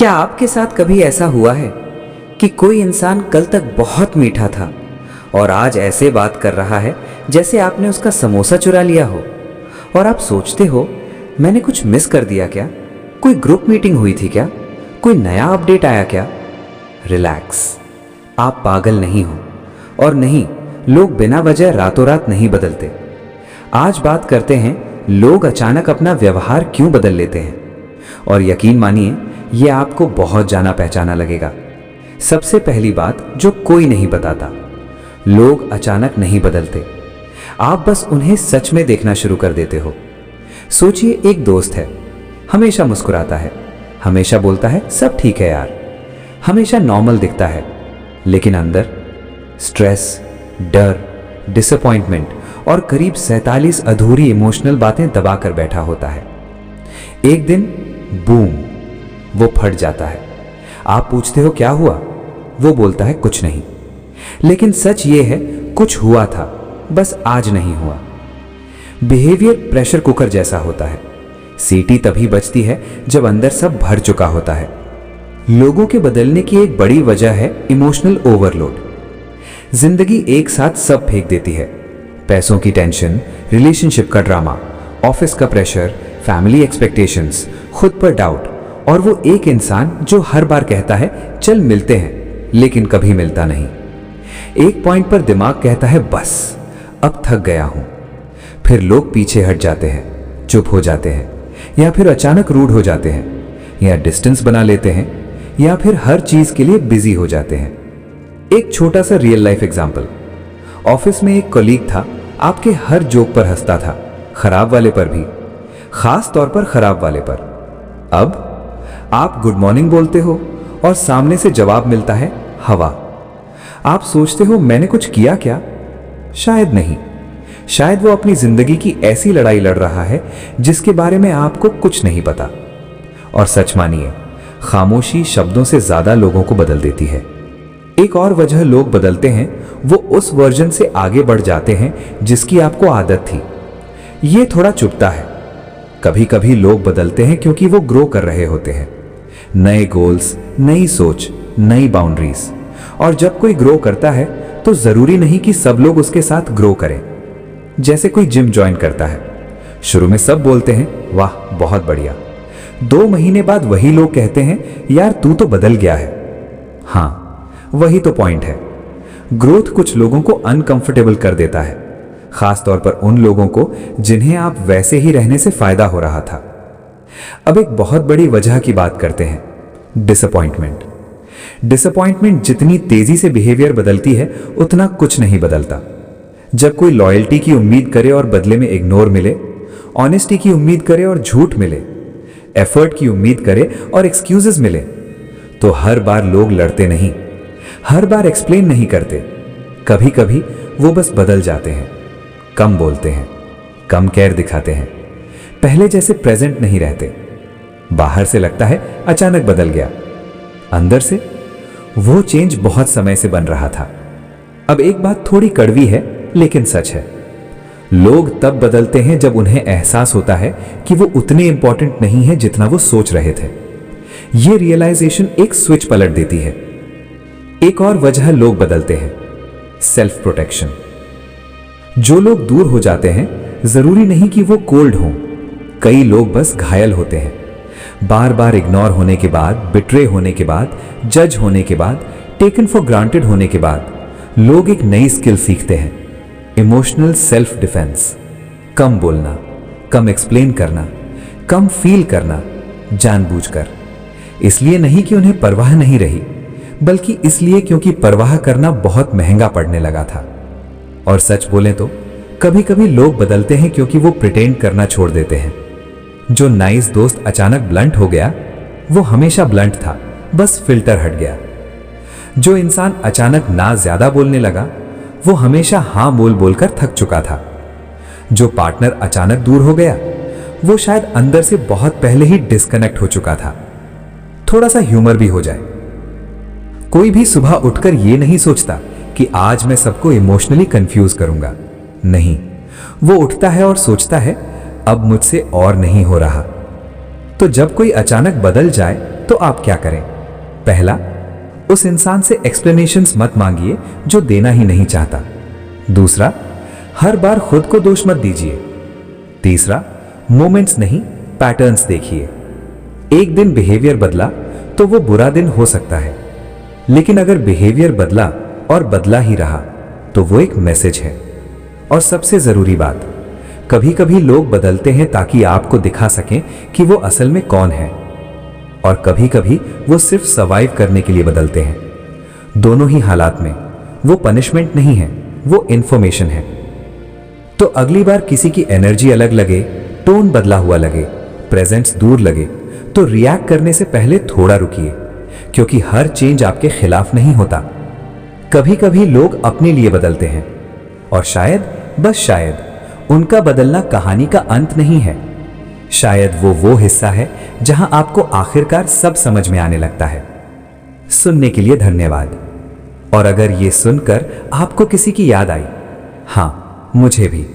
क्या आपके साथ कभी ऐसा हुआ है कि कोई इंसान कल तक बहुत मीठा था और आज ऐसे बात कर रहा है जैसे आपने उसका समोसा चुरा लिया हो, और आप सोचते हो मैंने कुछ मिस कर दिया क्या? कोई ग्रुप मीटिंग हुई थी क्या? कोई नया अपडेट आया क्या? रिलैक्स, आप पागल नहीं हो, और नहीं, लोग बिना वजह रातों रात नहीं बदलते। आज बात करते हैं लोग अचानक अपना व्यवहार क्यों बदल लेते हैं, और यकीन मानिए ये आपको बहुत जाना पहचाना लगेगा। सबसे पहली बात जो कोई नहीं बताता, लोग अचानक नहीं बदलते, आप बस उन्हें सच में देखना शुरू कर देते हो। सोचिए, एक दोस्त है, हमेशा मुस्कुराता है, हमेशा बोलता है सब ठीक है यार, हमेशा नॉर्मल दिखता है, लेकिन अंदर स्ट्रेस, डर, डिसअपॉइंटमेंट और करीब 47 अधूरी इमोशनल बातें दबा कर बैठा होता है। एक दिन बूम, वो फट जाता है। आप पूछते हो क्या हुआ? वो बोलता है कुछ नहीं, लेकिन सच ये है कुछ हुआ था, बस आज नहीं हुआ। बिहेवियर प्रेशर कुकर जैसा होता है, सीटी तभी बजती है जब अंदर सब भर चुका होता है। लोगों के बदलने की एक बड़ी वजह है इमोशनल ओवरलोड। जिंदगी एक साथ सब फेंक देती है, पैसों की टेंशन, रिलेशनशिप का ड्रामा, ऑफिस का प्रेशर, फैमिली एक्सपेक्टेशंस, खुद पर डाउट, और वो एक इंसान जो हर बार कहता है चल मिलते हैं, लेकिन कभी मिलता नहीं। एक पॉइंट पर दिमाग कहता है बस अब थक गया हूं। फिर लोग पीछे हट जाते हैं, चुप हो जाते हैं, या फिर अचानक रूड हो जाते हैं, या डिस्टेंस बना लेते हैं, या फिर हर चीज के लिए बिजी हो जाते हैं। एक छोटा सा रियल लाइफ एग्जाम्पल, ऑफिस में एक कलीग था, आपके हर जोक पर हंसता था, खराब वाले पर भी, खास तौर पर खराब वाले पर। अब आप गुड मॉर्निंग बोलते हो और सामने से जवाब मिलता है हवा। आप सोचते हो मैंने कुछ किया क्या? शायद नहीं, शायद वो अपनी जिंदगी की ऐसी लड़ाई लड़ रहा है जिसके बारे में आपको कुछ नहीं पता। और सच मानिए, खामोशी शब्दों से ज्यादा लोगों को बदल देती है। एक और वजह लोग बदलते हैं, वो उस वर्जन से आगे बढ़ जाते हैं जिसकी आपको आदत थी। ये थोड़ा चुभता है। कभी कभी लोग बदलते हैं क्योंकि वो ग्रो कर रहे होते हैं, नए गोल्स, नई सोच, नई बाउंड्रीज। और जब कोई ग्रो करता है तो जरूरी नहीं कि सब लोग उसके साथ ग्रो करें। जैसे कोई जिम ज्वाइन करता है, शुरू में सब बोलते हैं वाह बहुत बढ़िया, 2 महीने बाद वही लोग कहते हैं यार तू तो बदल गया है। हाँ, वही तो पॉइंट है। ग्रोथ कुछ लोगों को अनकंफर्टेबल कर देता है, खास तौर पर उन लोगों को जिन्हें आप वैसे ही रहने से फायदा हो रहा था। अब एक बहुत बड़ी वजह की बात करते हैं, डिसअपॉइंटमेंट। डिसअपॉइंटमेंट जितनी तेजी से बिहेवियर बदलती है उतना कुछ नहीं बदलता। जब कोई लॉयल्टी की उम्मीद करे और बदले में इग्नोर मिले, ऑनेस्टी की उम्मीद करे और झूठ मिले, एफर्ट की उम्मीद करे और एक्सक्यूजेस मिले, तो हर बार लोग लड़ते नहीं, हर बार एक्सप्लेन नहीं करते। कभी कभी वो बस बदल जाते हैं, कम बोलते हैं, कम केयर दिखाते हैं, पहले जैसे प्रेजेंट नहीं रहते। बाहर से लगता है अचानक बदल गया, अंदर से वो चेंज बहुत समय से बन रहा था। अब एक बात थोड़ी कड़वी है लेकिन सच है, लोग तब बदलते हैं जब उन्हें एहसास होता है कि वो उतने इंपॉर्टेंट नहीं है जितना वो सोच रहे थे। ये रियलाइजेशन एक स्विच पलट देती है। एक और वजह लोग बदलते हैं, सेल्फ प्रोटेक्शन। जो लोग दूर हो जाते हैं जरूरी नहीं कि वो कोल्ड हों, कई लोग बस घायल होते हैं। बार बार इग्नोर होने के बाद, बिट्रे होने के बाद, जज होने के बाद, टेकन फॉर ग्रांटेड होने के बाद लोग एक नई स्किल सीखते हैं, इमोशनल सेल्फ डिफेंस। कम बोलना, कम एक्सप्लेन करना, कम फील करना, जानबूझकर। इसलिए नहीं कि उन्हें परवाह नहीं रही, बल्कि इसलिए क्योंकि परवाह करना बहुत महंगा पड़ने लगा था। और सच बोलें तो कभी कभी लोग बदलते हैं क्योंकि वो प्रिटेंड करना छोड़ देते हैं। जो नाइस दोस्त अचानक ब्लंट हो गया, वो हमेशा ब्लंट था, बस फिल्टर हट गया। जो इंसान अचानक ना ज्यादा बोलने लगा, वो हमेशा हां बोल बोलकर थक चुका था। जो पार्टनर अचानक दूर हो गया, वो शायद अंदर से बहुत पहले ही डिस्कनेक्ट हो चुका था। थोड़ा सा ह्यूमर भी हो जाए, कोई भी सुबह उठकर ये नहीं सोचता कि आज मैं सबको इमोशनली कंफ्यूज करूंगा। नहीं, वो उठता है और सोचता है अब मुझसे और नहीं हो रहा। तो जब कोई अचानक बदल जाए तो आप क्या करें? पहला, उस इंसान से एक्सप्लेनेशंस मत मांगिए जो देना ही नहीं चाहता। दूसरा, हर बार खुद को दोष मत दीजिए। तीसरा, मोमेंट्स नहीं पैटर्न्स देखिए। एक दिन बिहेवियर बदला तो वो बुरा दिन हो सकता है, लेकिन अगर बिहेवियर बदला और बदला ही रहा तो वो एक मैसेज है। और सबसे जरूरी बात, कभी कभी लोग बदलते हैं ताकि आपको दिखा सकें कि वो असल में कौन है, और कभी कभी वो सिर्फ सर्वाइव करने के लिए बदलते हैं। दोनों ही हालात में वो पनिशमेंट नहीं है, वो इंफॉर्मेशन है। तो अगली बार किसी की एनर्जी अलग लगे, टोन बदला हुआ लगे, प्रेजेंस दूर लगे, तो रिएक्ट करने से पहले थोड़ा रुकिए, क्योंकि हर चेंज आपके खिलाफ नहीं होता। कभी कभी लोग अपने लिए बदलते हैं, और शायद, बस शायद, उनका बदलना कहानी का अंत नहीं है। शायद वो हिस्सा है जहां आपको आखिरकार सब समझ में आने लगता है। सुनने के लिए धन्यवाद। और अगर ये सुनकर आपको किसी की याद आई, हाँ, मुझे भी,